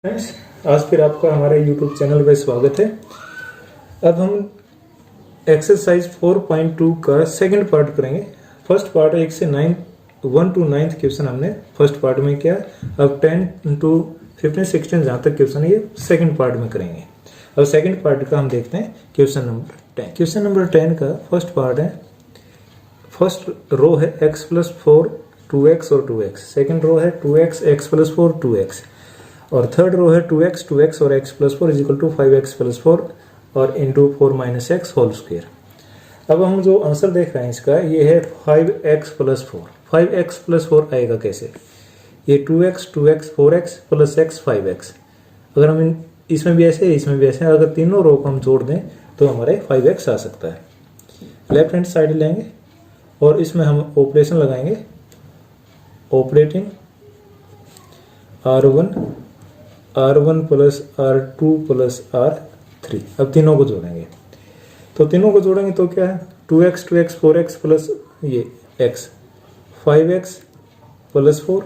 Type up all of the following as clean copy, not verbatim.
Friends, आज फिर आपका हमारे YouTube चैनल पर स्वागत है। अब हम एक्सरसाइज 4.2 का सेकंड पार्ट करेंगे। फर्स्ट पार्ट 1 से 1 to 9 क्वेश्चन हमने फर्स्ट पार्ट में किया। अब 10 to 15 16 जहाँ तक क्वेश्चन है ये सेकंड पार्ट में करेंगे। अब सेकंड पार्ट का हम देखते हैं क्वेश्चन नंबर 10। क्वेश्चन नंबर 10 का फर्स्ट पार्ट है, फर्स्ट रो है x प्लस 4 2x और 2x, सेकेंड रो है 2x x प्लस 4 2x, और थर्ड रो है 2x और x plus 4 is equal to 5x plus 4 और into 4 minus x whole square. अब हम जो आंसर देख रहे हैं इसका ये है 5x प्लस 4। 5x प्लस 4 आएगा कैसे? ये 2x 4x plus x 5x। अगर हम इसमें भी ऐसे इसमें भी ऐसे, अगर तीनों रो को हम जोड़ दें तो हमारे 5x आ सकता है। लेफ्ट हैंड साइड लेंगे और इसमें हम ऑपरेशन लगाएंगे, operating R1 plus R2 plus R3। अब तीनों को जोड़ेंगे तो क्या है 2x 4x प्लस ये x 5x plus 4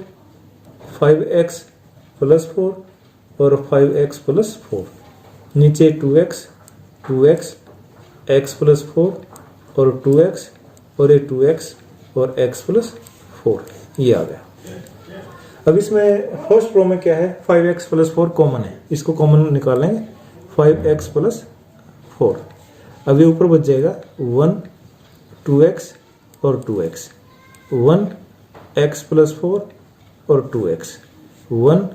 5x plus 4 और 5x प्लस 4, नीचे 2x x प्लस 4 और 2x और ये 2x और x प्लस 4 ये आ गया। अब इसमें फर्स्ट रो में क्या है 5x प्लस 4 कॉमन है, इसको कॉमन निकालेंगे 5x प्लस 4। अब ये ऊपर बच जाएगा 1 2x और 2x, 1 x प्लस 4 और 2x, 1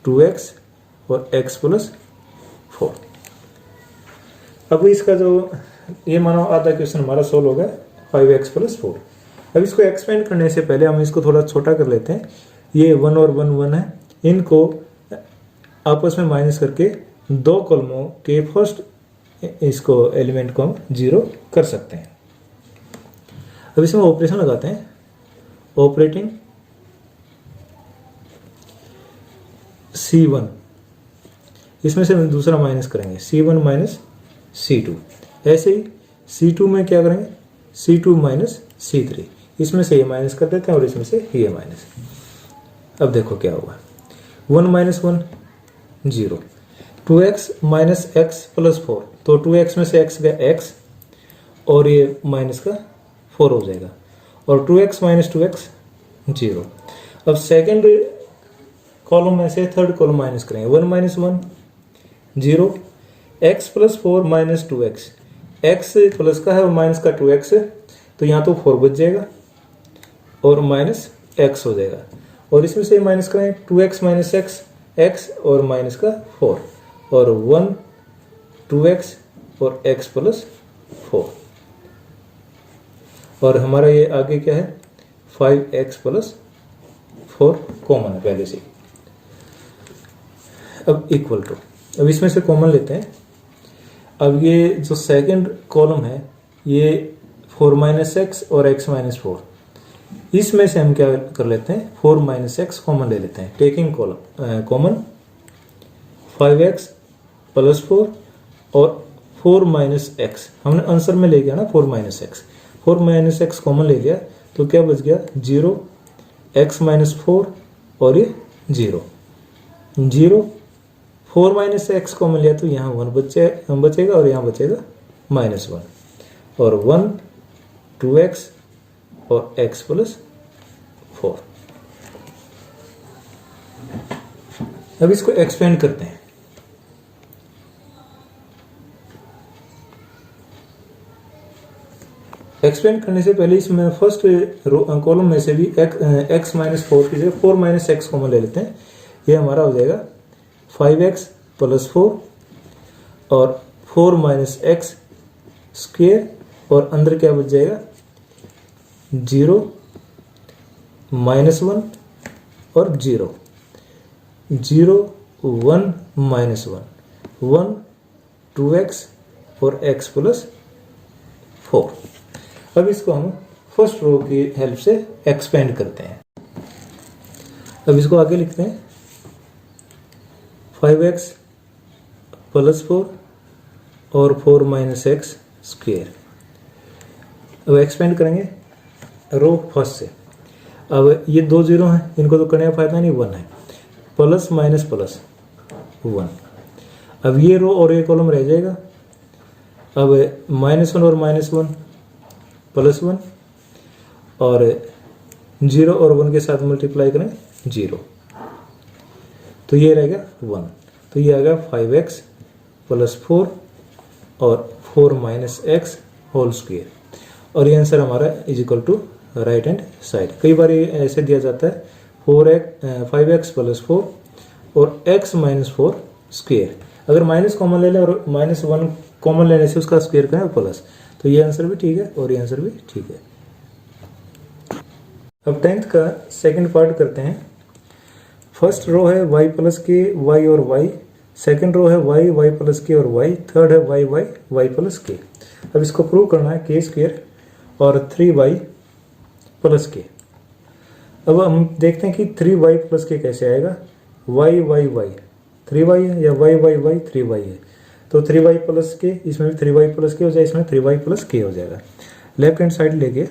2x और x प्लस 4। अब इसका जो ये मानो आधा क्वेश्चन हमारा सोल्व हो गया 5x प्लस 4। अब इसको एक्सपेंड करने से पहले हम इसको थोड़ा छोटा कर लेते हैं। ये 1 और 1 1 है, इनको आपस में माइनस करके दो कॉलमों के फर्स्ट इसको एलिमेंट को हम 0 कर सकते हैं। अब इसमें ऑपरेशन लगाते हैं, ऑपरेटिंग C1, इसमें से दूसरा माइनस करेंगे C1 माइनस C2। ऐसे ही C2 में क्या करेंगे C2 माइनस C3, इसमें से ये माइनस कर देते हैं और इसमें से ये माइनस। अब देखो क्या हुआ 1 minus 1 0, 2x minus x plus 4, तो 2x में से x गया x और ये माइनस का 4 हो जाएगा, और 2x माइनस 2x 0। अब सेकेंड कॉलम में से थर्ड कॉलम माइनस करेंगे 1 minus 1 0, x plus 4 minus 2x, x plus का है और माइनस का 2x है, तो यहाँ तो 4 बच जाएगा और माइनस x हो जाएगा, और इसमें से माइनस करें 2x माइनस x और माइनस का 4 और 1 2x और x प्लस 4, और हमारा ये आगे क्या है 5x प्लस 4 कॉमन है पहले से। अब इक्वल टू, अब इसमें से कॉमन लेते हैं। अब ये जो सेकंड कॉलम है ये 4 माइनस x और x माइनस 4, इसमें से हम क्या कर लेते हैं 4 माइनस x कॉमन ले लेते हैं। टेकिंग कॉमन 5x प्लस 4 और 4 माइनस x, हमने आंसर में ले गया ना 4 minus x, 4 minus x common ले लिया तो क्या बच गया 0 x माइनस 4 और ये 0 4 माइनस x कॉमन लिया तो यहाँ 1 बचेगा और यहाँ बचेगा माइनस 1 और 1 2x और x प्लस 4। अब इसको एक्सपेंड करते हैं। एक्सपेंड करने से पहले इसमें फर्स्ट कॉलम में से भी x माइनस 4 की जगह 4 माइनस x कॉमन ले लेते हैं। ये हमारा हो जाएगा 5x प्लस 4 और 4 माइनस x स्क्वेयर, और अंदर क्या बच जाएगा 0 माइनस 1 और 0 1 माइनस 1 2x और x प्लस 4। अब इसको हम फर्स्ट रो की हेल्प से एक्सपेंड करते हैं। अब इसको आगे लिखते हैं 5x प्लस 4 और 4 माइनस x स्क्वेयर। अब एक्सपेंड करेंगे रो फर्स्ट से। अब ये 2 0 हैं, इनको तो करने का फायदा नहीं, 1 है, प्लस माइनस प्लस 1। अब ये रो और ये कॉलम रह जाएगा। अब -1 और -1 +1 और 0 और 1 के साथ मल्टीप्लाई करें 0, तो ये रहेगा 1। तो ये आ गया 5x + 4 और 4 - x होल स्क्वायर, और ये आंसर हमारा = राइट हैंड साइड। कई बार ये ऐसे दिया जाता है 5x + 4 और x - 4 स्क्वायर। अगर माइनस कॉमन ले लें और -1 कॉमन लेने से उसका स्क्वायर करें प्लस, तो ये आंसर भी ठीक है और ये आंसर भी ठीक है। अब 10th का सेकंड पार्ट करते हैं। फर्स्ट रो है y + k y और y, सेकंड रो है y + k और y, थर्ड है y + k। अब इसको प्रूव करना है k² और 3y + k। अब हम देखते हैं कि 3y + k कैसे आएगा। y 3y है या y 3y है, तो 3y + k, इसमें भी 3y + k हो जाए, इसमें 3y + k हो जाएगा। लेफ्ट हैंड साइड लेके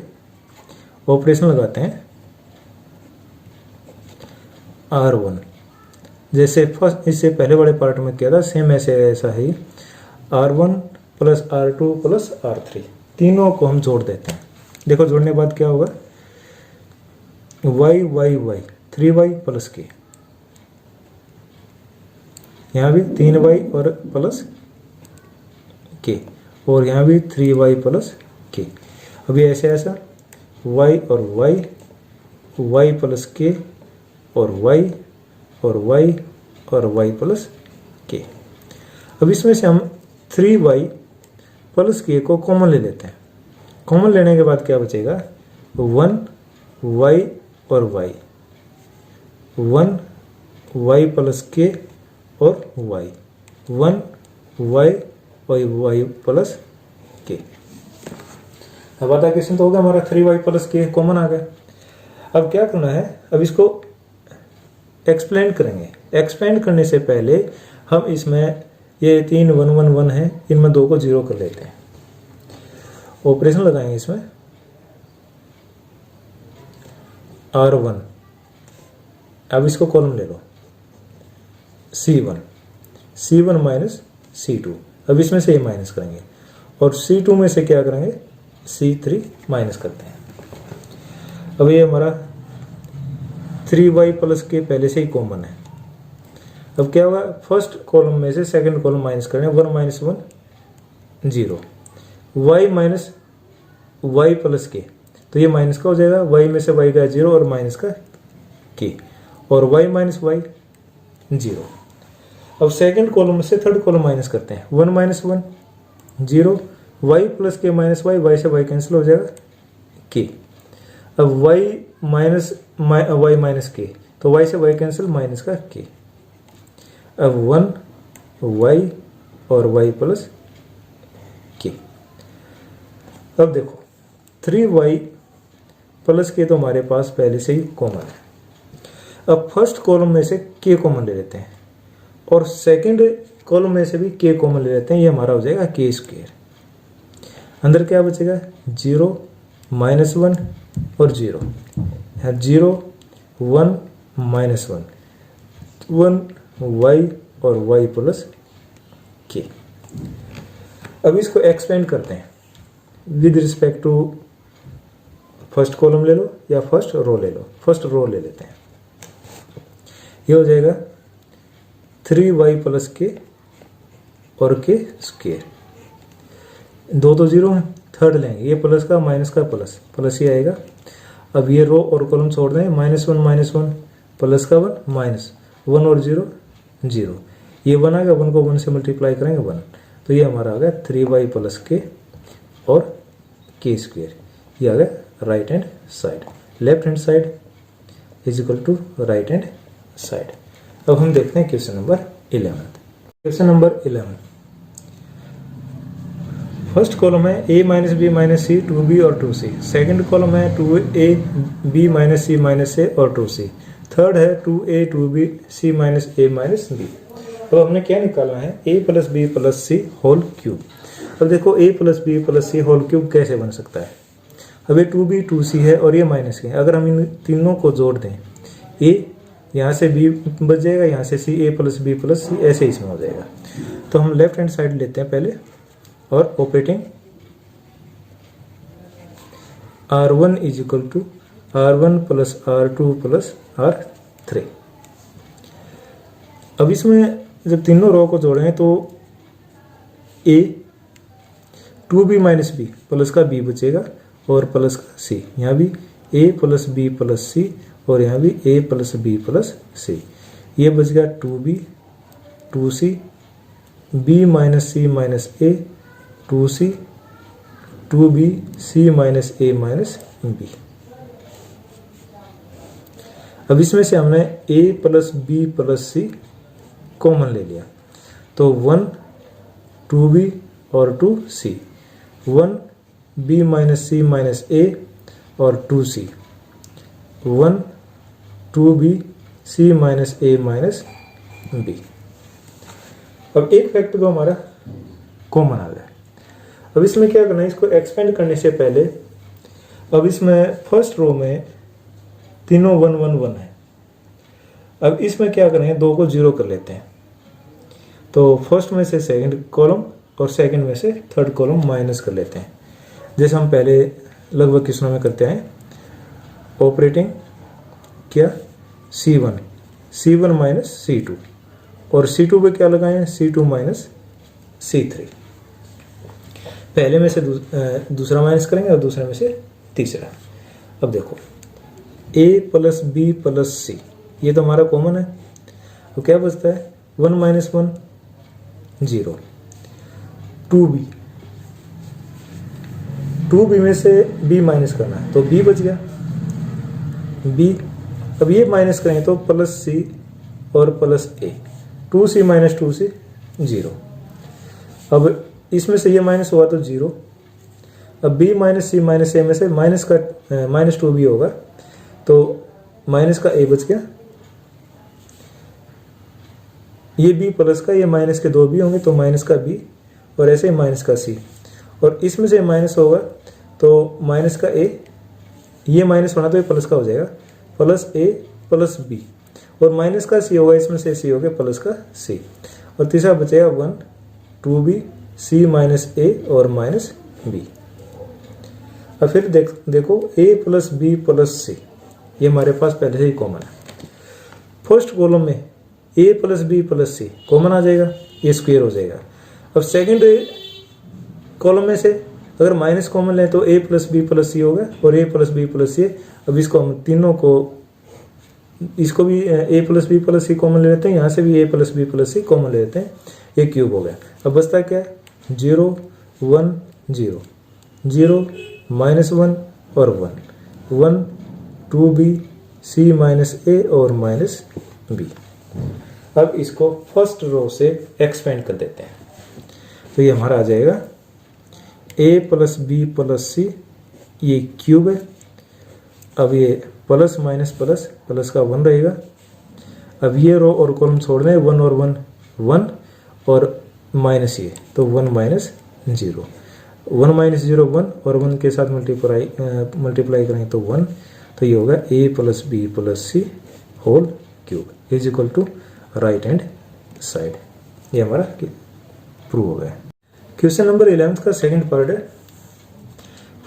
ऑपरेशन लगाते हैं R1, जैसे फर्स्ट इससे पहले बड़े पार्ट में किया था सेम ऐसा ही R1 + R2 + R3, तीनों को हम जोड़ देते हैं। देखो जोड़ने के बाद क्या होगा, y 3y + k, यहाँ भी 3y और प्लस k, और यहाँ भी 3y + k। अभी ऐसे ऐसा y और y + k और y और y और y + k। अब इसमें से हम 3y + k को कॉमन ले लेते हैं। कॉमन लेने के बाद क्या बचेगा, 1y और y, 1y + k और y, 1y और y + k। अब आधा क्वेश्चन तो होगा हमारा 3y + k कॉमन आ गया। अब क्या करना है, अब इसको एक्सप्लेन करेंगे। एक्सप्लेन करने से पहले हम इसमें ये 3 1 1 1 है, इनमें 2 को 0 कर लेते हैं। ऑपरेशन लगाएंगे इसमें R1। अब इसको कॉलम ले लो C1 - C2। अब इसमें से ये माइनस करेंगे और C2 में से क्या करेंगे, C3 माइनस करते हैं। अब ये हमारा 3y + k पहले से ही कॉमन है। अब क्या हुआ, फर्स्ट कॉलम में से सेकंड कॉलम माइनस करें, 1 - 1 0, y + k, तो ये माइनस का हो जाएगा, y में से y का 0 और माइनस का k, और y - y 0। अब सेकंड कॉलम से थर्ड कॉलम माइनस करते हैं, 1 - 1 0, y + k - y से y कैंसिल हो जाएगा k। अब y - k, तो y से y कैंसिल माइनस का k। अब 1y और y + k। अब देखो 3y + k तो हमारे पास पहले से ही कॉमन है। अब फर्स्ट कॉलम में से k कॉमन ले लेते हैं और सेकंड कॉलम में से भी k कॉमन ले लेते हैं, ये हमारा हो जाएगा k²। अंदर क्या बचेगा, 0 -1 और 0, 0 1 -1, 1y और y + k। अब इसको एक्सपेंड करते हैं with respect to first column ले लो या फर्स्ट रो ले लो। फर्स्ट रो ले लेते हैं, ये हो जाएगा 3y + k और k²। 2 तो 0 है, थर्ड लेंगे, ये प्लस का माइनस का प्लस ही आएगा। अब ये रो और कॉलम छोड़ दें, -1 - 1 प्लस का 1 माइनस 1 और 0 0, ये 1 आ गया, 1 को 1 से मल्टीप्लाई करेंगे 1, तो ये हमारा आ गया 3y + k और k²। ये आ गया right hand side. Left hand side = right hand side. अब हम देखते हैं question number 11। Question number 11, first column है a - b - c 2b और 2c, सेकंड कॉलम है 2a b - c - a और 2c, थर्ड है 2a 2b c - a - b। अब हमने क्या निकालना है, a + b + c whole cube. अब देखो a + b + c whole cube कैसे बन सकता है। अब ये 2b 2c है और ये माइनस के, अगर हम इन तीनों को जोड़ दें, a यहाँ से b बच जाएगा, यहाँ से c, a plus b plus c, ऐसे इसमें हो जाएगा। तो हम लेफ्ट हैंड साइड लेते हैं पहले और operating r1 is equal to r1 plus r2 plus r3। अब इसमें जब तीनों रो को जोड़ेंगे तो a 2b minus b plus का b बचेगा और प्लस का c, यहाँ भी a plus b plus c और यहाँ भी a plus b plus c। ये बच गया 2b 2c, b minus c minus a 2c 2b c minus a minus b। अब इसमें से हमने a plus b plus c common ले लिया तो 1 2b और 2c, 1 b minus c minus a और 2c, 1 2b c minus a minus b। अब एक फैक्टर तो हमारा कॉमन आ गया। अब इसमें क्या करना है, इसको एक्सपेंड करने से पहले अब इसमें फर्स्ट रो में तीनों 1 1 1 है। अब इसमें क्या करेंगे, 2 को 0 कर लेते हैं तो फर्स्ट में से सेकंड कॉलम और सेकंड में से थर्ड कॉलम माइनस कर लेते हैं, जैसे हम पहले लगभग क्वेश्चनों में करते हैं। ऑपरेटिंग क्या C1 माइनस C2 और C2 पे क्या लगाएं, C2 माइनस C3। पहले में से दूसरा माइनस करेंगे और दूसरे में से तीसरा। अब देखो a plus b plus c, ये तो हमारा कॉमन है। तो क्या बचता है, 1 माइनस 1 0, 2b में से b माइनस करना है तो b बच गया b। अब ये माइनस करेंगे तो प्लस c और plus a, 2c minus 2c 0। अब इसमें से ये माइनस हुआ तो 0। अब b minus c minus a में से माइनस का माइनस 2b होगा तो माइनस का a बच गया, ये b प्लस का, ये माइनस के 2b होंगे तो माइनस का b और ऐसे ही माइनस का c, और इसमें से माइनस होगा तो माइनस का a, ये माइनस होना तो ये प्लस का हो जाएगा, प्लस a प्लस b और माइनस का c होगा, इसमें से c हो गया प्लस का c और तीसरा बचेगा 1 2b c माइनस a और माइनस b। अब फिर देखो a plus b plus c, ये हमारे पास पहले से ही कॉमन है। फर्स्ट कॉलम में a plus b plus c common आ जाएगा, ये स्क्वायर हो जाएगा। अब सेकंड कॉलम में से अगर माइनस कॉमन लें तो a plus b plus c होगा और a plus b plus c। अब इसको हम तीनों को, इसको भी a plus b plus c common ले लेते हैं, यहाँ से भी a plus b plus c common ले लेते हैं, ये क्यूब हो गया। अब बचता क्या है, 0 1 0 0 माइनस 1 और 1 1 2b c माइनस a और माइनस b। अब इसको फर्स्ट रो से एक्सपेंड कर देते हैं तो ये हमारा आ जाएगा a plus b plus c, ये क्यूब है। अब ये प्लस माइनस प्लस, प्लस का 1 रहेगा। अब ये रो और कॉलम छोड़ दें, 1 और 1 1 और माइनस ये तो 1 माइनस 0, 1 माइनस 0 1 और 1 के साथ मल्टीप्लाई करेंगे तो 1, तो ये होगा a plus b plus c whole cube is equal to right hand side. ये हमारा प्रूव हो गया। क्वेश्चन नंबर 11 का सेकंड पार्ट है।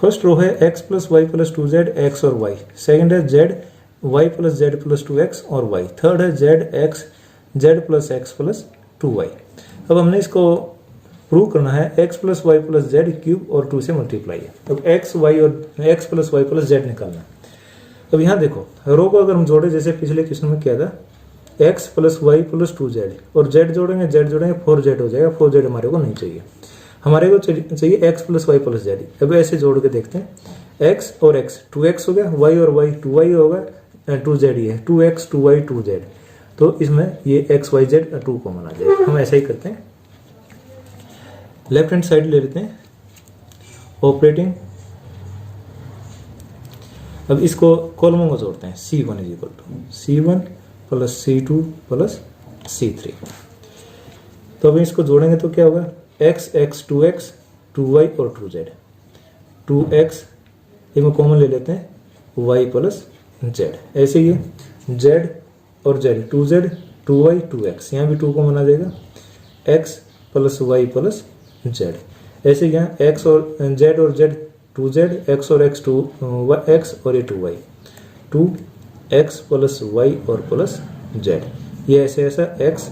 फर्स्ट रो है x plus y plus 2z x और y, सेकंड है z y plus z plus 2x और y, थर्ड है z plus x plus 2y। अब हमने इसको प्रूव करना है x plus y plus z cube और 2 से मल्टीप्लाई है। अब x y और x plus y plus z निकालना है। अब यहाँ देखो रो को अगर हम जोड़े जैसे पिछले क्वेश्चन में किया था, x plus y plus 2z और z जोड़ेंगे 4z हो जाएगा, 4z हमारे को नहीं चाहिए, हमारे को चाहिए x plus y plus z. अब ऐसे जोड़ के देखते हैं, x और x 2x हो गया, y और y 2y होगा, 2z ही है, 2x 2y 2z, तो इसमें ये x y z 2 कॉमन आ जाएगा। हम ऐसा ही करते हैं, लेफ्ट हैंड साइड ले लेते हैं ऑपरेटिंग। अब इसको कॉलमों को जोड़ते हैं, C1 is equal to C1 plus C2 plus C3। तो अब इसको जोड़ेंगे तो क्या होगा, x 2x 2y और 2z, 2x एक में कॉमन ले लेते हैं y प्लस z, ऐसे ही z और जेड, 2z 2y 2x, यहाँ भी 2 कॉमन आ जाएगा, x plus y plus z. ऐसे यहाँ x और z और z 2z, x और x 2x और ये 2y, 2x प्लस वाई और प्लस जेड। ये ऐसे ऐसा x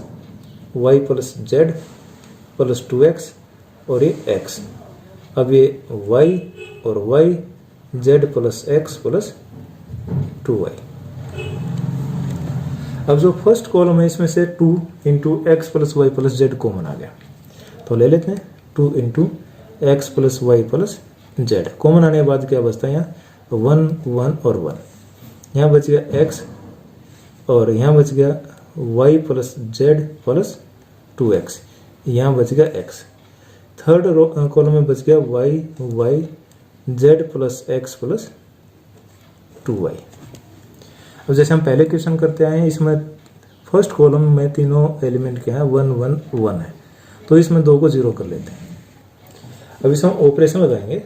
y plus z plus 2x और ये x। अब ये y और y z plus x plus 2y। अब जो फर्स्ट कॉलम है इसमें से 2 into x plus y plus z common आ गया, तो ले लेते हैं 2 into x plus y plus z. कॉमन आने के बाद क्या बचता है यहाँ 1 1 और 1, यहाँ बच गया x और यहाँ बच गया y plus z plus 2x, यहाँ बच गया x। थर्ड कॉलम में बच गया y z plus x plus 2y। अब जैसे हम पहले क्वेश्चन करते आए हैं, इसमें फर्स्ट कॉलम में तीनों एलिमेंट क्या है 1 1 1 है, तो इसमें 2 को 0 कर लेते हैं। अब इसमें ऑपरेशन लगाएंगे,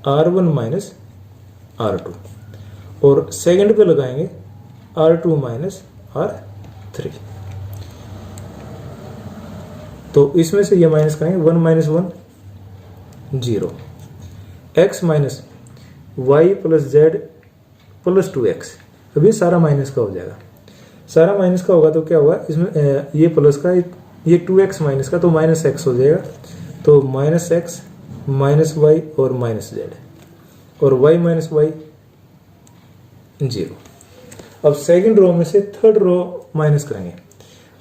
R1 माइनस R2 और सेकंड पे लगाएंगे R2 माइनस R3। तो इसमें से ये माइनस करेंगे 1 minus 1 0, x minus y plus z plus 2x। अब ये सारा माइनस का हो जाएगा, सारा माइनस का होगा तो क्या होगा इसमें ये प्लस का ये 2x माइनस का, तो माइनस x हो जाएगा, तो माइनस x माइनस वाई और माइनस जेड और y माइनस वाई 0। अब सेकंड रो में से थर्ड रो माइनस करेंगे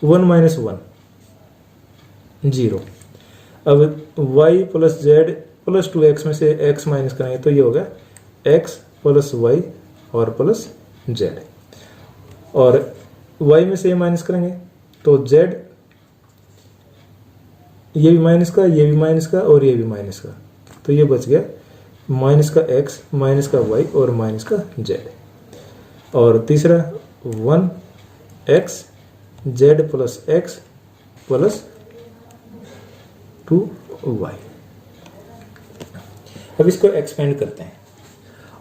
1 माइनस 1 0। अब y plus z plus 2x में से x माइनस करेंगे तो ये होगा x प्लस वाई और प्लस जेड, और y में से ये माइनस करेंगे तो z, ये भी माइनस का, ये भी माइनस का और ये भी माइनस का, तो ये बच गया माइनस का x माइनस का y और माइनस का z। और तीसरा 1x z plus x plus 2y। अब इसको एक्सपेंड करते हैं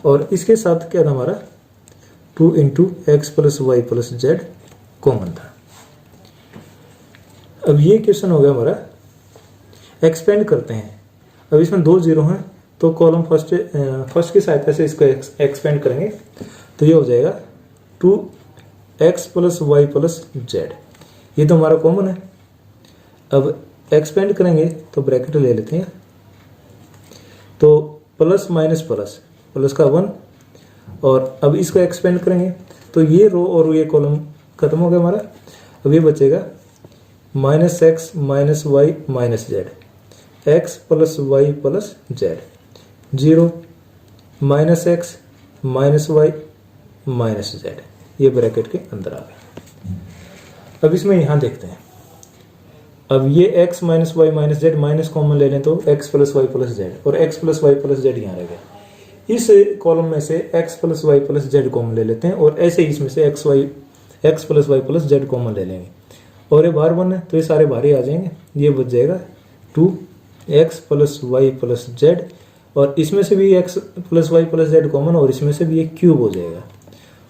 और इसके साथ क्या था हमारा 2 into x plus y plus z common था। अब ये क्वेश्चन हो गया हमारा, एक्सपेंड करते हैं। अब इसमें 2 0 हैं तो कॉलम फर्स्ट की सहायता से इसको एक्सपेंड करेंगे, तो ये हो जाएगा 2x plus y plus Z. ये तो हमारा कॉमन है। अब एक्सपेंड करेंगे तो ब्रैकेट ले लेते हैं, तो प्लस माइनस प्लस, प्लस का 1, और अब इसको एक्सपेंड करेंगे तो ये रो और ये कॉलम खत्म हो गया हमारा। अब ये बचेगा minus x minus y minus z, x plus y plus z 0, minus x minus y minus z, ये ब्रैकेट के अंदर आ गया। अब इसमें यहां देखते हैं, अब ये x minus y minus z minus common ले लें तो x plus y plus z, और x plus y plus z यहाँ रह गया। इस कॉलम में से x plus y plus z common ले लेते हैं, और ऐसे ही इसमें से x plus y plus z common ले लेंगे, और ये बाहर 1 है तो ये सारे बाहर ही आ जाएंगे। ये बच जाएगा 2x plus y plus z, और इसमें से भी x plus y plus z common, और इसमें से भी एक क्यूब हो जाएगा,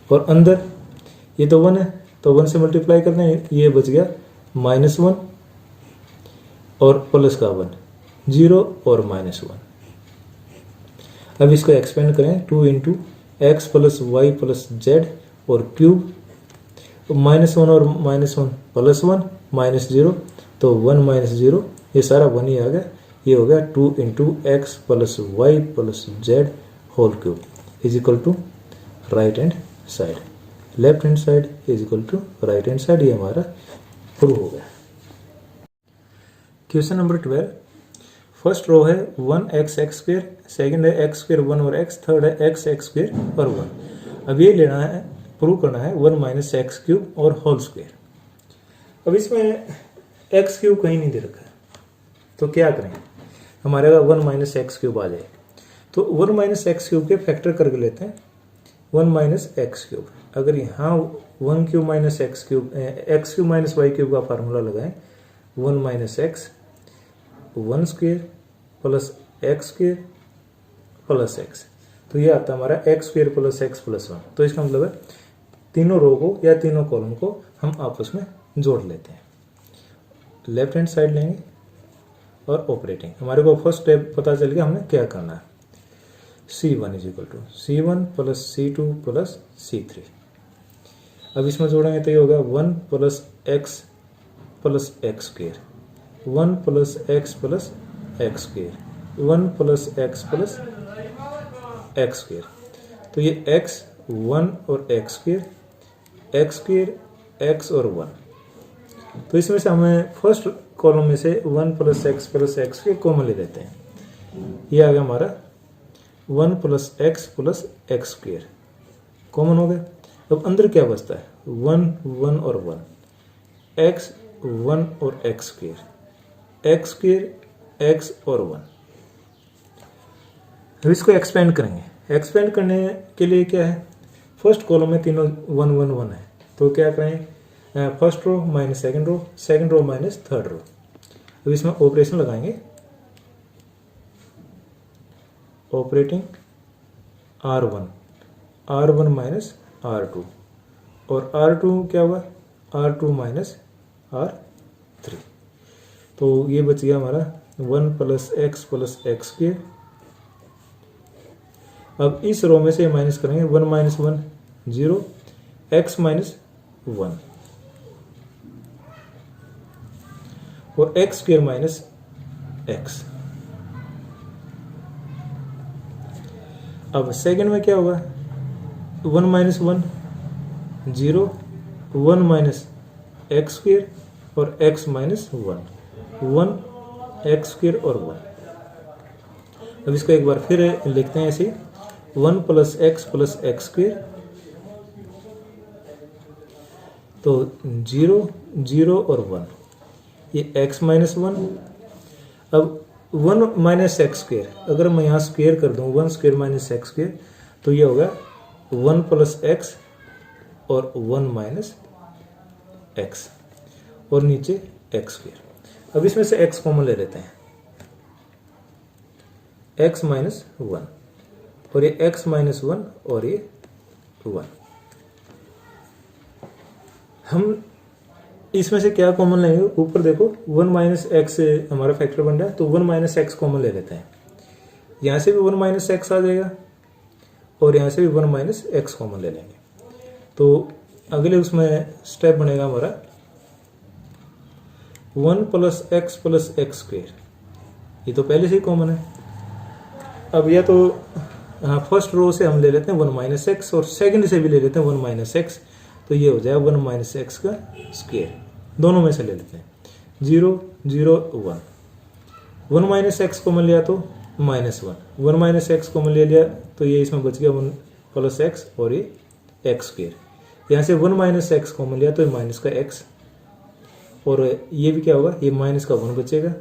और अंदर ये तो 1 है तो 1 से मल्टीप्लाई करते हैं, ये बच गया माइनस 1 और प्लस का 1 0 और माइनस 1। अब इसको एक्सपेंड करें 2 into x plus y plus z और क्यूब, माइनस 1 और माइनस 1 प्लस 1 माइनस 0, तो 1 माइनस 0, ये सारा 1 ही आ गया। ये हो गया 2 into x plus y plus z whole cube is equal to right hand side, left hand side is equal to right hand side. ये हमारा प्रूव हो गया। क्वेश्चन नंबर 12, फर्स्ट रो है 1x x स्क्वेयर, सेकंड है x square 1 और x, third है x x square और 1। अब ये लेना है, प्रूव करना है 1 माइनस एक्स क्यूब और होल स्क्वेयर। अब इसमें x क्यूब कहीं नहीं दे रखा है, तो क्या करें, हमारे अगर 1 माइनस एक्स क्यूब आ जाए तो 1 माइनस एक्स क्यूब के फैक्टर करके लेते हैं 1 माइनस एक्स क्यूब। अगर यहाँ 1 cube minus x cube, x cube minus y cube का फार्मूला लगाएं, 1 minus x 1 square plus x square plus x, तो ये आता है हमारा x square plus x plus 1। तो इसका मतलब है तीनों रो को या तीनों कॉलम को हम आपस में जोड़ लेते हैं। लेफ्ट हैंड साइड लेंगे और ऑपरेटिंग, हमारे को फर्स्ट स्टेप पता चल गया हमें क्या करना है। C1 is equal to C1 plus C2 plus C3। अब इसमें जोड़ेंगे तो ये होगा 1 plus x square, 1 plus x square, 1 plus x square. तो ये x 1 और x स्क्वायर x और 1। तो इसमें से हमें फर्स्ट कॉलम में से 1 प्लस एक्स स्क्वायर कॉमन ले लेते हैं। ये आ गया हमारा 1 प्लस एक्स स्क्वायर कॉमन हो गया। अब अंदर क्या बचता है 1 1 और 1, x 1 और x स्क्वायर x और 1। अब इसको एक्सपेंड करेंगे। एक्सपेंड करने के लिए क्या है, फर्स्ट कॉलम में तीनों 1 1 1 है, तो क्या करें first row minus second row minus third row. अब इसमें ऑपरेशन लगाएंगे, ऑपरेटिंग R1 माइनस R2 और R2 क्या हुआ R2 माइनस R3। तो ये बच गया हमारा 1 प्लस एक्स स्क्वायर। अब इस रो में से माइनस करेंगे 1 माइनस 1 0, x माइनस 1 और एक्स स्क्वायर माइनस एक्स। अब सेकंड में क्या होगा 1 माइनस 1 0, 1 माइनस एक्स स्क्वायर और x माइनस 1 एक्स स्क्वायर और 1। अब इसको एक बार फिर लिखते हैं ऐसे 1 प्लस एक्स स्क्वायर, तो 0 0 और 1, ये x माइनस 1। अब 1 माइनस एक्स स्क्वायर, अगर मैं यहाँ स्क्वायर कर दूँ 1 स्क्वायर माइनस एक्स स्क्वायर, तो ये होगा 1 प्लस एक्स और 1 माइनस एक्स और नीचे एक्स स्क्वायर। अब इसमें से x कॉमन ले लेते हैं, x माइनस 1 और ये x माइनस 1 और ये 1। हम इसमें से क्या कॉमन लेंगे, ऊपर देखो 1 माइनस एक्स हमारा फैक्टर बन रहा है, तो 1 माइनस एक्स कॉमन ले लेते हैं। यहाँ से भी 1 माइनस एक्स आ जाएगा और यहाँ से भी 1 माइनस एक्स कॉमन ले लेंगे। तो अगले उसमें स्टेप बनेगा हमारा 1 प्लस एक्स स्क्वायर, ये तो पहले से ही कॉमन है। अब या तो फर्स्ट रो से हम ले लेते हैं 1 माइनस एक्स और सेकंड से भी ले लेते हैं 1 माइनस एक्स, तो ये हो जाएगा 1 माइनस एक्स का स्क्वायर। दोनों में से ले लेते हैं 0 0 1, 1 माइनस एक्स कॉमन लिया तो माइनस 1 माइनस एक्स कॉमन ले लिया तो ये इसमें बच गया 1 प्लस एक्स और ये एक्स स्क्वायर। यहाँ से 1 माइनस एक्स कॉमन लिया तो ये माइनस का एक्स और ये भी क्या होगा, ये माइनस का 1 बचेगा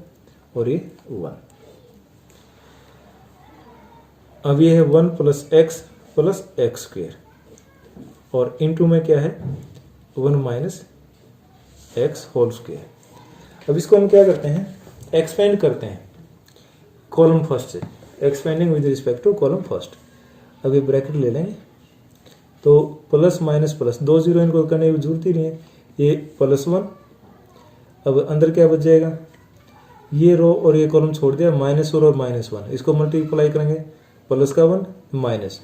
और ये 1। अब ये है 1 प्लस एक्स स्क्वायर और इनटू में क्या है 1 माइनस एक्स होल स्क्वायर। अब इसको हम क्या करते हैं, एक्सपेंड करते हैं कॉलम फर्स्ट से, expanding with respect to column first. अब ये ब्रैकेट ले लेंगे तो प्लस माइनस प्लस, 2 0 इनको करने की जरूरत ही नहीं है, ये प्लस 1। अब अंदर क्या बच जाएगा, ये रो और ये कॉलम छोड़ दिया, माइनस और माइनस 1, इसको मल्टीप्लाई करेंगे प्लस का 1 माइनस।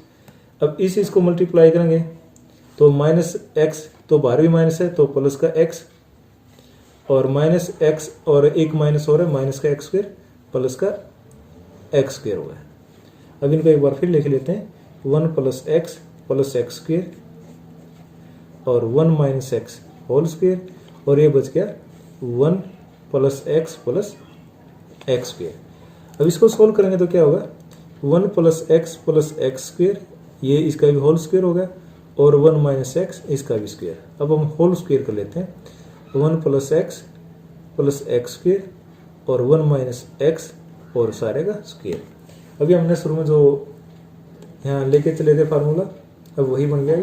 अब इसको मल्टीप्लाई करेंगे तो माइनस एक्स, तो बाहर भी माइनस है तो प्लस का एक्स और माइनस एक्स और एक माइनस और है माइनस का एक्स स्क्वायर प्लस का एक्स स्क्वायर हो गया। अब इनको एक बार फिर लिख लेते हैं 1 प्लस एक्स स्क्वायर और 1 माइनस एक्स होल स्क्वायर और ये बच गया 1 प्लस एक्स स्क्वायर। अब इसको सोल्व करेंगे तो क्या होगा 1 प्लस एक्स स्क्वायर, ये इसका भी होल स्क्वायर होगा और 1 माइनस एक्स इसका भी स्क्वायर। अब हम होल स्क्वायर कर लेते हैं 1 प्लस एक्स स्क्वायर और 1 माइनस एक्स और सारे का स्क्वायर। अभी हमने शुरू में जो यहाँ लेके चले थे फार्मूला, अब वही बन गया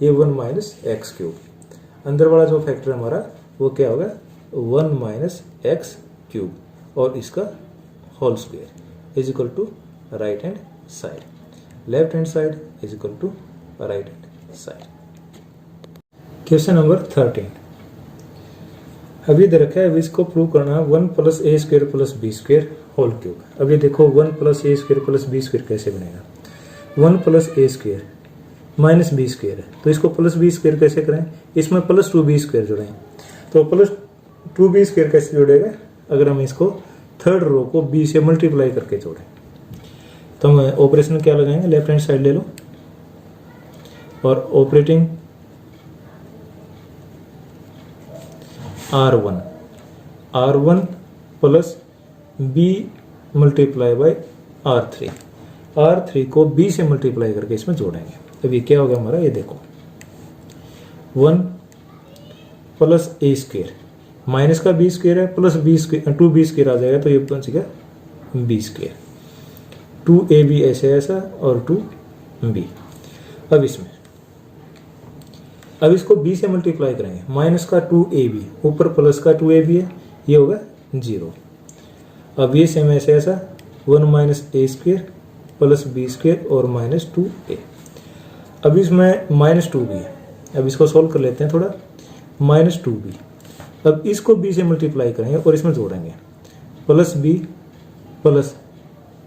ये 1 माइनस एक्स क्यूब। अंदर वाला जो फैक्टर हमारा वो क्या होगा 1 माइनस एक्स क्यूब और इसका whole square is equal to right hand side. Left hand side is equal to right hand side. Question number 13, अभी दे रखा है, अभी इसको प्रूव करना है 1 plus a square plus b square whole cube. अभी देखो 1 plus a square plus b square कैसे बनेगा। 1 plus a square minus b square है, तो इसको प्लस बी स्क्वायर कैसे करें, इसमें प्लस 2b स्क्वायर जोड़ें, तो प्लस 2b स्क्वायर कैसे जोड़ेगा, अगर हम इसको थर्ड रो को b से मल्टीप्लाई करके जोड़ें। तो हम ऑपरेशन क्या लगाएंगे, लेफ्ट हैंड साइड ले लो और operating R1 plus b multiply by R3 को b से मल्टीप्लाई करके इसमें जोड़ेंगे। अब ये क्या होगा हमारा, ये देखो 1 प्लस ए स्क्वायर माइनस का बी स्क्वायर है plus b square 2b square आ जाएगा, तो ये बचेगा बी स्क्वायर, 2ab ऐसे ऐसा और 2b। अब इसको b से मल्टीप्लाई करेंगे, माइनस का 2ab ऊपर प्लस का 2ab है, ये होगा 0। अब ये सेम ऐसे ऐसा 1 minus a square plus b square और माइनस 2a। अब इसमें माइनस 2b है, अब इसको सोल्व कर लेते हैं थोड़ा, माइनस 2b। अब इसको b से मल्टीप्लाई करेंगे और इसमें जोड़ेंगे, plus b plus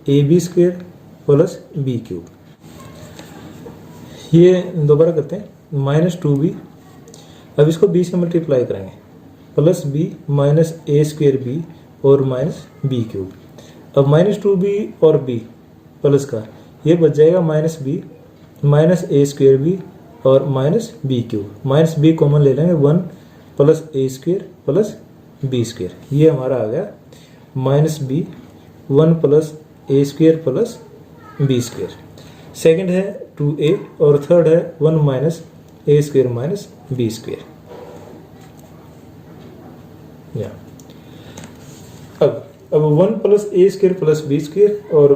a b square plus b cube. ये दोबारा करते हैं, माइनस 2b, अब इसको b से मल्टीप्लाई करेंगे, plus b minus a square b और माइनस बी क्यूब। अब माइनस 2b और b प्लस का ये बच जाएगा minus b minus a square b और minus b cube, minus b common ले लेंगे, 1 plus a square plus b square, ये हमारा आ गया minus b 1 plus a square plus b square. Second है 2a और थर्ड है 1 minus a square minus b square. अब 1 plus a square plus b square और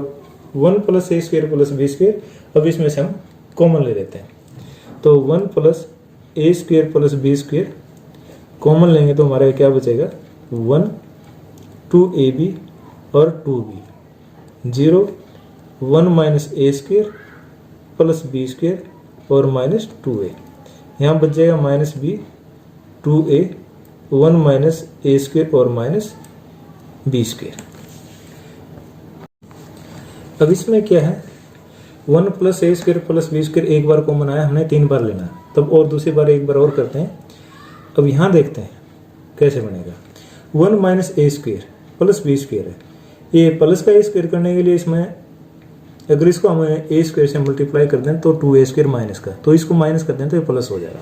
1 plus a square plus b square, अब इसमें से हम कॉमन ले लेते हैं, तो 1 plus a square plus b square common लेंगे तो हमारा क्या बचेगा, 1 2ab और 2b, 0 1 minus a square plus b square और माइनस 2a, यहाँ बच जाएगा minus b 2a 1 minus a square और माइनस बी स्क्वायर। अब इसमें क्या है, 1 plus a square plus b square एक बार कॉमन आया, हमने 3 बार लेना है, तब और दूसरी बार एक बार और करते हैं। अब यहाँ देखते हैं कैसे बनेगा, 1 minus a square plus b square है, ये प्लस का ए स्क्वायर करने के लिए इसमें अगर इसको हम ए स्क्वायर से मल्टीप्लाई कर दें तो 2a स्क्वायर माइनस का, तो इसको माइनस कर दें तो ये प्लस हो जाएगा।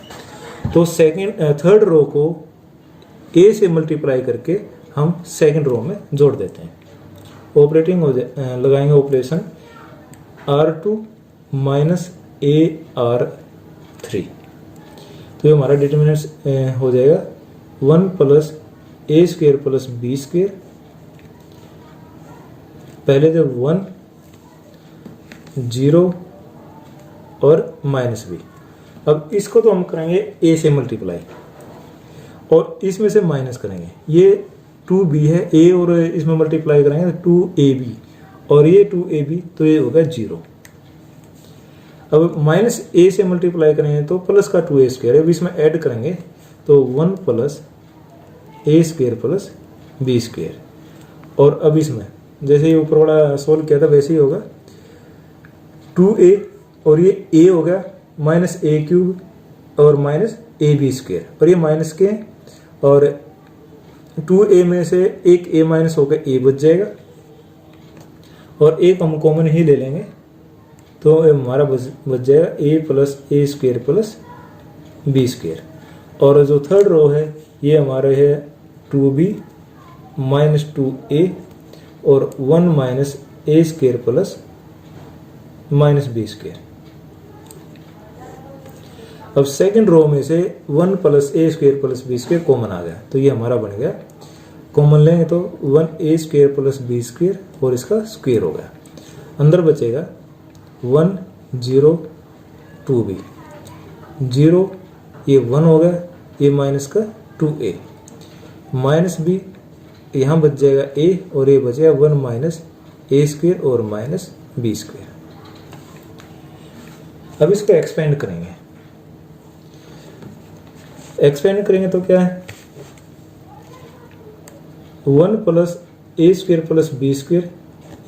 तो थर्ड रो को a से मल्टीप्लाई करके हम सेकंड रो में जोड़ देते हैं। ऑपरेटिंग लगाएंगे ऑपरेशन R2 माइनस AR3, तो ये हमारा डिटर्मिनेंट हो जाएगा 1 plus a square plus b square, पहले तो 1 0 और माइनस बी। अब इसको तो हम करेंगे a से मल्टीप्लाई और इसमें से माइनस करेंगे, ये 2b है, a और इसमें मल्टीप्लाई करेंगे तो 2ab और ये 2ab, तो ये होगा 0। अब माइनस a से मल्टीप्लाई करेंगे तो प्लस का 2a स्क्वायर, अब इसमें ऐड करेंगे तो 1 plus a square plus b square, और अब इसमें जैसे ये ऊपर वाला सोल्व किया था वैसे ही होगा, 2a और ये a हो गया माइनस ए क्यूब और माइनस ए बी स्क्वायर, और ये माइनस के और 2a में से एक a माइनस होकर a बच जाएगा और एक हम कॉमन ही ले लेंगे, तो हमारा बच जाएगा a plus a square plus b square. और जो थर्ड रो है ये हमारे है 2b माइनस 2a और 1 minus a square plus minus b square. अब सेकंड रो में से 1 plus a square plus b square common आ गया, तो ये हमारा बन गया, कॉमन लेंगे तो 1 ए स्क्वायर प्लस बी स्क्वायर और इसका स्क्वायर हो गया, अंदर बचेगा 1 0 2b, 0 ये 1 हो गया, ये माइनस का 2a माइनस b, यहाँ बच जाएगा a और ये बचेगा 1 माइनस ए स्क्वायर और माइनस बी स्क्वायर। अब इसको एक्सपेंड करेंगे। एक्सपेंड करेंगे तो क्या है, 1 प्लस ए स्क्वेयर प्लस बी स्क्वेयर,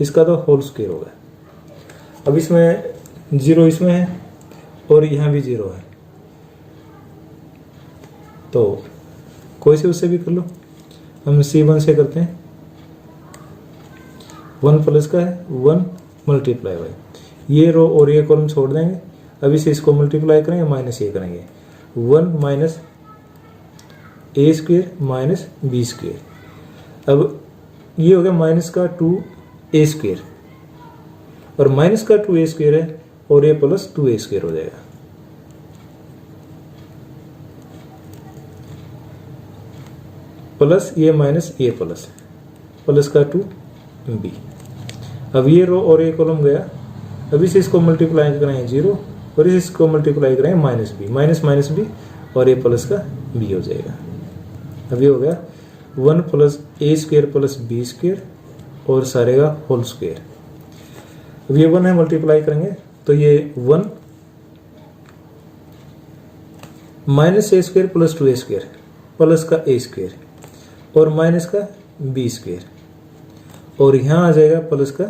इसका तो होल स्क्वेयर होगा। अब इसमें 0 इसमें है और यहाँ भी 0 है, तो कोई से उससे भी कर लो। हम C1 से करते हैं, 1 प्लस का है 1 मल्टीप्लाई बाई, ये रो और ये कॉलम छोड़ देंगे। अब इसे इसको मल्टीप्लाई करेंगे, माइनस ये करेंगे, 1 minus a square minus B square. अब ये हो गया माइनस का 2a स्क्वेयर, और माइनस का 2a स्क्वेयर है और ये प्लस 2a स्क्वेयर हो जाएगा। प्लस ये माइनस ये प्लस, प्लस का 2b। अब ये रो और ये कॉलम गया। अब इसे इसको मल्टीप्लाई करेंगे 0 और इसको मल्टीप्लाई करेंगे minus b, minus minus b और ये प्लस का b हो जाएगा। अब ये हो गया 1 प्लस ए स्क्वेयर प्लस बी स्क्वेयर और सारे का होल स्क्वेयर। अब ये 1 है, मल्टीप्लाई करेंगे तो ये 1 minus a square plus 2a square plus का a स्क्वेयर और माइनस का b स्क्वेयर, और यहाँ आ जाएगा प्लस का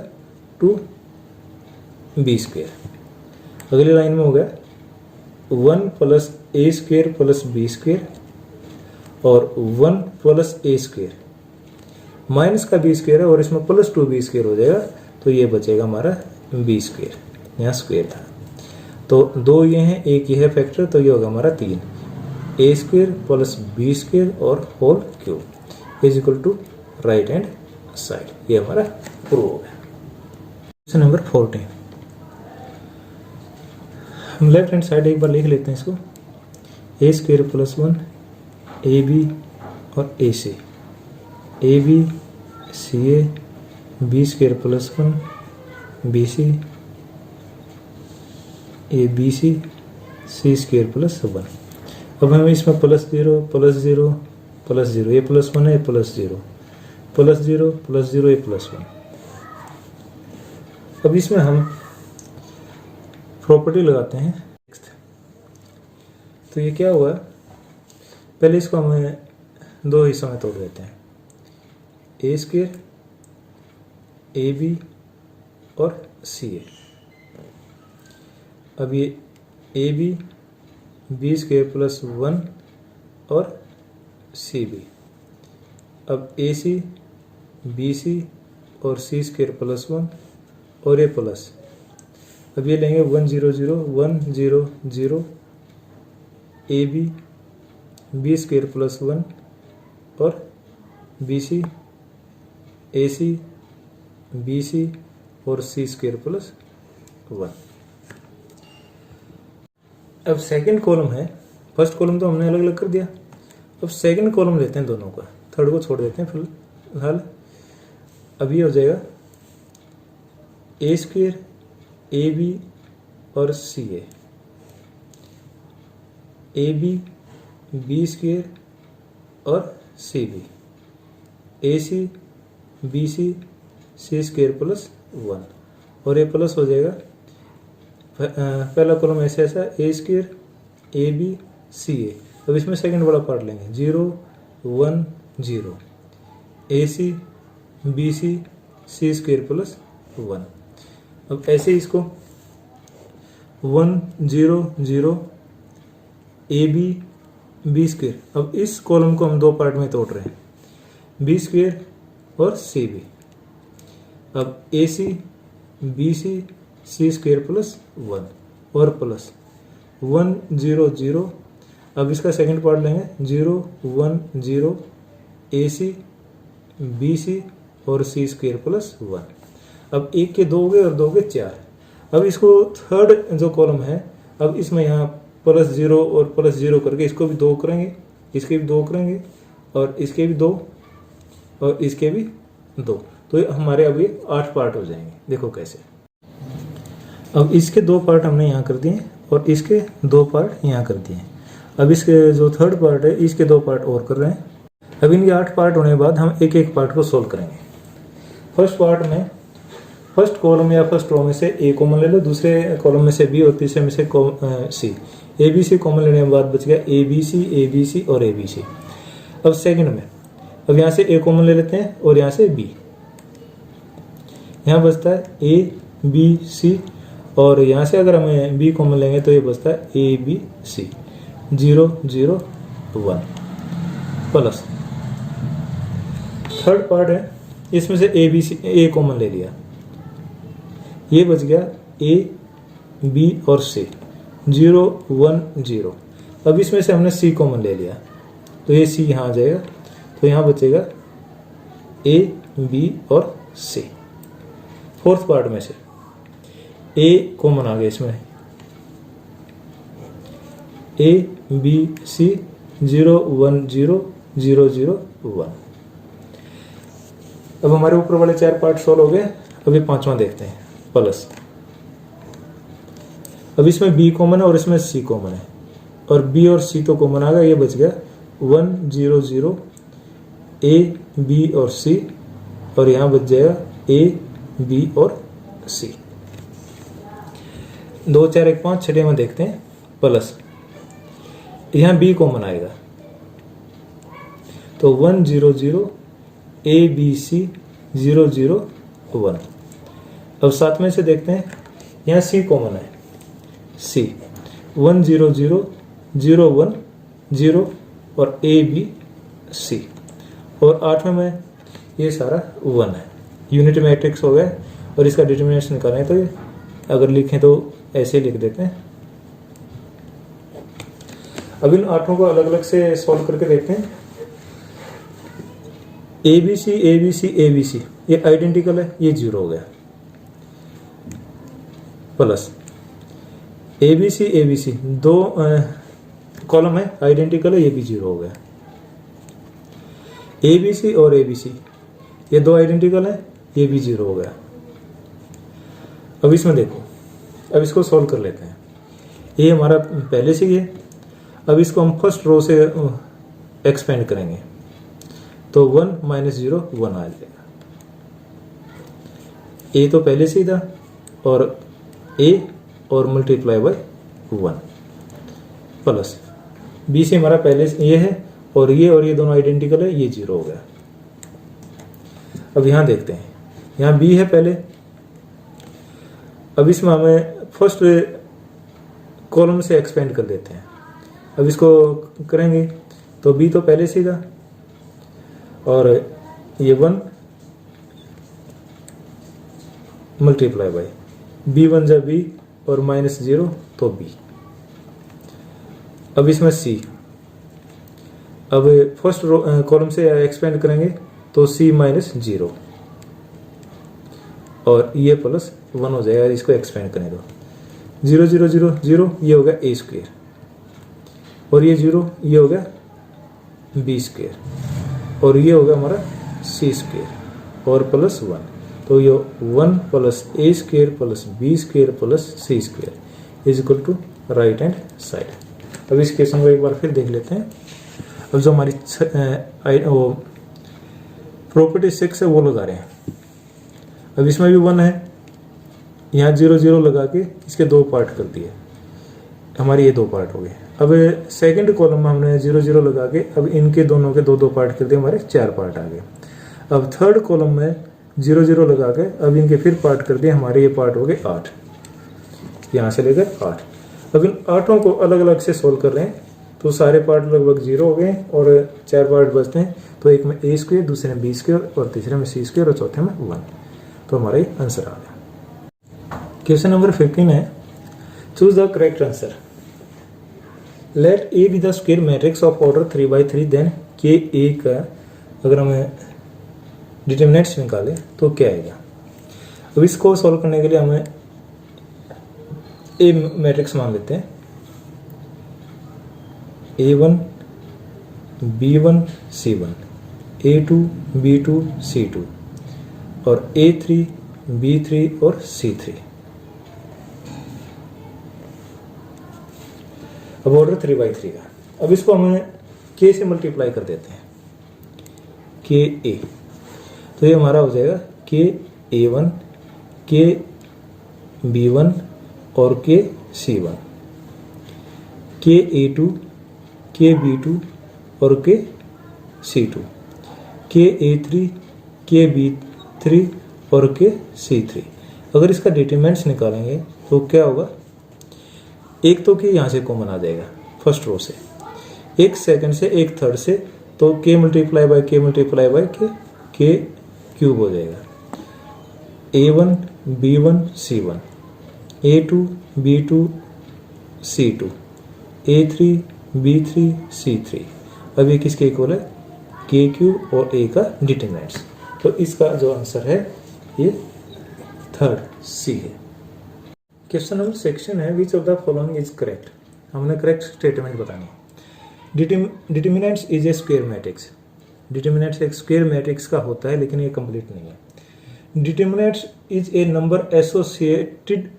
2b स्क्वेयर। अगली लाइन में हो गया 1 प्लस ए स्क्वेयर प्लस बी स्क्वेयर और 1 प्लस ए स्क्वेयर, माइनस का बी स्क्वेयर है और इसमें प्लस 2b स्क्वेयर हो जाएगा, तो ये बचेगा हमारा b स्क्वेयर, यहाँ स्क्वेयर था। तो 2 ये हैं, एक ये है फैक्टर, तो ये होगा हमारा 3 a square plus b square और whole cube is equal to right hand side. ये हमारा प्रूव हो गया। क्वेश्चन नंबर 14, हम लेफ्ट हैंड साइड एक बार लिख लेते हैं इसको, a square plus 1 a b और a c, a b c a b square plus 1 b c a b c c square plus 1। अब हमें इसमें प्लस 0 प्लस 0 प्लस 0, ये प्लस 1 है, प्लस 0 प्लस 0 प्लस 0, ये प्लस 1। अब इसमें हम प्रॉपर्टी लगाते हैं। तो ये क्या हुआ, पहले इसको हमें 2 हिस्सों में तोड़ देते हैं, ए स्क्वेयर ए बी और सी ए। अब ये a b b square plus 1 और सी बी। अब ए सी बी सी और सी स्क्वेयर प्लस 1 और ये प्लस, अब ये लेंगे 1 0 0 1 0 0 a b b square plus 1 और बी सी ए सी बी सी और सी स्क्वेयर प्लस 1। अब सेकंड कॉलम है, फर्स्ट कॉलम तो हमने अलग अलग कर दिया, अब सेकंड कॉलम लेते हैं दोनों का, थर्ड को छोड़ देते हैं फिलहाल। अब ये हो जाएगा ए स्क्वेयर ए बी और सी ए बी बी स्क्वेयर और सी बी ए C B c c square plus 1, और ये प्लस हो जाएगा पहला कॉलम ऐसे ऐसा ए square A b c a. अब इसमें सेकंड वाला पार्ट लेंगे 0 1 0 ए C B c c square plus 1। अब ऐसे इसको 1 0 0 ए बी बी स्क्वेयर। अब इस कॉलम को हम 2 पार्ट में तोड़ रहे हैं, बी स्क्वेयर और सी बी। अब ए C B c c square plus 1 और प्लस 1 0 0। अब इसका सेकंड पार्ट लेंगे 0 1 0 ए सी बी सी और सी स्क्वेयर प्लस 1। अब 1 के 2 हो गए और 2 के 4। अब इसको थर्ड जो कॉलम है, अब इसमें यहाँ प्लस 0 और प्लस 0 करके इसको भी 2 करेंगे, इसके भी 2 करेंगे और इसके भी 2 और इसके भी 2, तो हमारे अब ये 8 पार्ट हो जाएंगे। देखो कैसे, अब इसके 2 पार्ट हमने यहाँ कर दिए और इसके 2 पार्ट यहाँ कर दिए। अब इसके जो थर्ड पार्ट है इसके 2 पार्ट और कर रहे हैं। अब इनके 8 पार्ट होने के बाद हम एक एक पार्ट को सोल्व करेंगे। फर्स्ट फर्स्ट कॉलम या फर्स्ट रो में से ए कॉमन ले लो, दूसरे कॉलम में से बी और तीसरे में से सी। ए बी सी कॉमन लेने के बाद बच गया ए बी सी और ए बी सी। अब सेकंड में अब यहाँ से ए कॉमन ले लेते हैं और यहाँ से बी, यहाँ बचता है ए बी सी, और यहाँ से अगर हमें बी कॉमन लेंगे तो ये बचता है a b c 0 0 1 plus. Third part है, इसमें से ए बी सी ए कॉमन ले लिया, ये बच गया ए बी और सी 0 1 0। अब इसमें से हमने सी कॉमन ले लिया तो ये सी यहाँ आ जाएगा, तो यहाँ बचेगा ए बी और सी। फोर्थ पार्ट में से ए कॉमन आ गया, इसमें ए बी सी 0 1 0 0 0 1। अब हमारे ऊपर वाले 4 पार्ट सॉल्व हो गए। अभी पांचवा देखते हैं, प्लस। अब इसमें बी कॉमन है और इसमें सी कॉमन है, और बी और सी तो कॉमन आ गया, ये बच गया 1 0 0 ए बी और सी, और यहां बच जाएगा ए बी और सी। 2 4 1 5 छठे में देखते हैं, प्लस। यहां बी कॉमन आएगा तो 1 0 0 ए बी सी 0 0 1। अब साथ में से देखते हैं, यहाँ सी कॉमन है, सी 1 0 0 0 1 0 और ए बी सी, और आठवें में ये सारा 1 है। यूनिट मैट्रिक्स हो गया, और इसका डिटर्मिनेंट निकालें तो अगर लिखें तो ऐसे लिख देते हैं। अब इन आठों को अलग अलग से सॉल्व करके देखते हैं। A b c a b c a b c ये आइडेंटिकल है, ये 0 हो गया, plus a b c 2 column है, आइडेंटिकल है, ये भी 0 हो गया। ए बी सी और ए बी सी ये 2 आइडेंटिकल है, ये भी 0 हो गया। अब इसमें देखो, अब इसको सॉल्व कर लेते हैं। ये हमारा पहले से ही है, अब इसको हम फर्स्ट रो से एक्सपेंड करेंगे तो 1 -0 1 आ जाएगा। ए तो पहले से ही था, और ए और मल्टीप्लाई बाय 1, प्लस बी से हमारा पहले से ये है, और ये दोनों आइडेंटिकल है, ये 0 हो गया। अब यहां देखते हैं, यहां बी है पहले। अब इसमें हमें फर्स्ट कॉलम से एक्सपेंड कर देते हैं। अब इसको करेंगे तो बी तो पहले से ही था, और ये 1 मल्टीप्लाई बाय बी 1 जा बी और -0 तो बी। अब इसमें सी, अब फर्स्ट कॉलम से एक्सपेंड करेंगे तो सी -0, और ये +1 हो जाएगा। इसको एक्सपेंड करें तो 0 0 0 0 ये हो गया ए स्क्वेयर, और ये 0 ये हो गया बी स्क्वेयर, और ये हो गया हमारा सी स्क्वेयर, और +1, तो ये 1 + a square + b square + c square is equal to right hand side. अब इस क्वेश्चन को एक बार फिर देख लेते हैं। अब जो हमारी प्रॉपर्टी 6 है वो लगा रहे हैं। अब इसमें भी 1 है, यहाँ 0 0 लगा के इसके 2 पार्ट कर दिए, हमारे ये 2 पार्ट हो गए। अब सेकंड कॉलम में हमने 0 0 लगा के अब इनके दोनों के 2 पार्ट कर दिए, हमारे 4 पार्ट आ गए। अब थर्ड कॉलम में 0 0 लगा के अब इनके फिर पार्ट कर दिए, हमारे ये पार्ट हो गए 8, यहाँ से लेकर 8। अब इन 8 को अलग अलग से सोल्व कर रहे हैं, तो सारे पार्ट लगभग 0 हो गए और 4 पार्ट बचते हैं। तो एक में ए स्क्वेयर, दूसरे में बी स्क्वेयर, और तीसरे में सी स्क्वेयर, और चौथे में 1। तो हमारा ये आंसर आ गया। क्वेश्चन नंबर 15 है, choose the correct answer. Let A B the square matrix of order 3×3, then k a का अगर हमें डिटरमिनेंट्स निकाले तो क्या आएगा। अब इसको सॉल्व करने के लिए हमें ए मैट्रिक्स मान लेते हैं, A1 B1 C1, A2 B2 C2, और A3 B3 और C3। अब ऑर्डर 3×3 का, अब इसको हमें K से मल्टीप्लाई कर देते हैं, KA, तो ये हमारा हो जाएगा KA1 के B1 और के C1, के A2, के B2 और के C2, के A3, के B3 और के C3। अगर इसका डिटरमिनेंट्स निकालेंगे तो क्या होगा, एक तो के यहाँ से कॉमन आ जाएगा फर्स्ट रो से, एक सेकंड से, एक थर्ड से, तो के मल्टीप्लाई बाय के क्यूब हो जाएगा। A1 B1 C1, A2 B2 C2, A3 B3 C3। अब ये किसके इक्वल है, के क्यूब और ए का डिटरमिनेंट्स। तो इसका जो आंसर है ये थर्ड सी है। क्वेश्चन नंबर सेक्शन है, which of the following is correct. हमने करेक्ट स्टेटमेंट बतानी है। Determinants is a square matrix. Determinants एक स्क्वायर मैट्रिक्स का होता है, लेकिन ये कंप्लीट नहीं है। Determinants is a number associated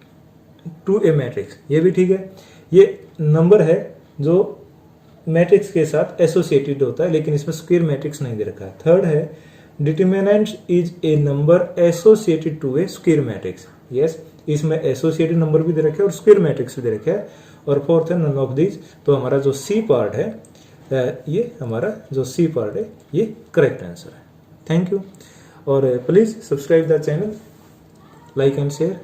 to a matrix, ये भी ठीक है। ये नंबर है जो मैट्रिक्स के साथ एसोसिएटेड होता है, लेकिन इसमें स्क्वायर मैट्रिक्स नहीं दे रखा है। थर्ड है, determinants is a number associated to a square matrix. Yes, इसमें एसोसिएटेड नंबर भी दे रखा है और स्क्वायर मैट्रिक्स भी दे रखा है। और फोर्थ है, नन ऑफ दीज। तो हमारा जो सी पार्ट है, ये हमारा जो सी पार्ट है, ये करेक्ट आंसर है। Thank you. और please subscribe the channel, like and share.